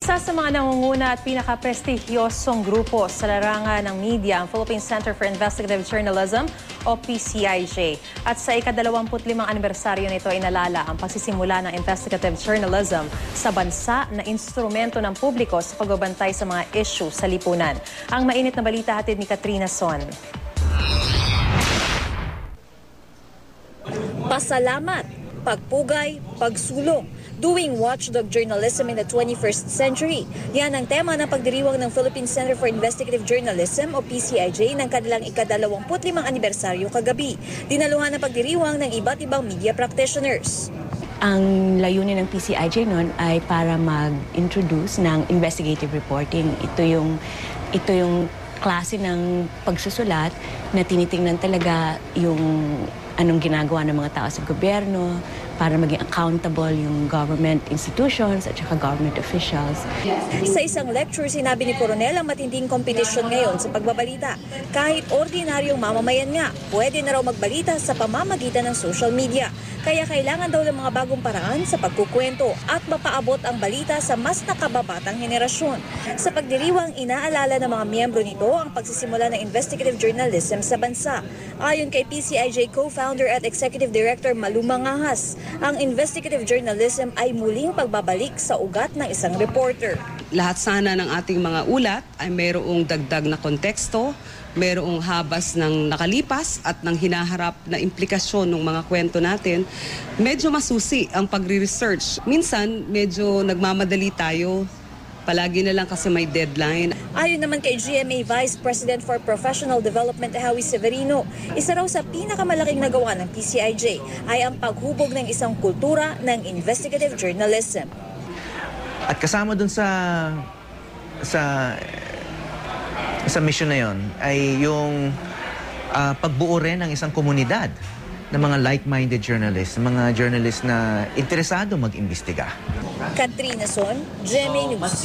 Isa sa mga nangunguna at pinaka-prestigyosong grupo sa larangan ng media ang Philippine Center for Investigative Journalism o PCIJ. At sa ika-25 anibersaryo nito ay inalala ang pagsisimula ng investigative journalism sa bansa na instrumento ng publiko sa pagbabantay sa mga issue sa lipunan. Ang mainit na balita hatid ni Katrina Son. Pasalamat, pagpugay, pagsulong. Doing watchdog journalism in the 21st century. Yan ang tema ng pagdiriwang ng Philippine Center for Investigative Journalism o PCIJ ng kanilang ika-25 anibersaryo kagabi. Dinaluhan ng pagdiriwang ng iba't ibang media practitioners. Ang layunin ng PCIJ noon ay para mag-introduce ng investigative reporting. Ito yung klase ng pagsusulat na tinitingnan talaga yung anong ginagawa ng mga tao sa gobyerno para maging accountable yung government institutions at saka government officials. Sa isang lecture, sinabi ni Coronel ang matinding kompetisyon ngayon sa pagbabalita. Kahit ordinaryong mamamayan nga, pwede na raw magbalita sa pamamagitan ng social media. Kaya kailangan daw ng mga bagong paraan sa pagkukwento at mapaabot ang balita sa mas nakababatang henerasyon. Sa pagdiriwang, inaalala ng mga miyembro nito ang pagsisimula ng investigative journalism sa bansa. Ayon kay PCIJ co-founder at executive director Malu Mangahas, ang investigative journalism ay muling pagbabalik sa ugat ng isang reporter. Lahat sana ng ating mga ulat ay mayroong dagdag na konteksto, mayroong habas ng nakalipas at ng hinaharap na implikasyon ng mga kwento natin. Medyo masusi ang pagre-research. Minsan, medyo nagmamadali tayo. Palagi na lang kasi may deadline. Ayon naman kay GMA Vice President for Professional Development Howie Severino, isa raw sa pinakamalaking nagawa ng PCIJ ay ang paghubog ng isang kultura ng investigative journalism. At kasama dun sa mission na yon ay yung pagbuo rin ng isang komunidad ng mga like-minded journalists, mga journalists na interesado mag-imbestiga. Katrina Son, GMA News.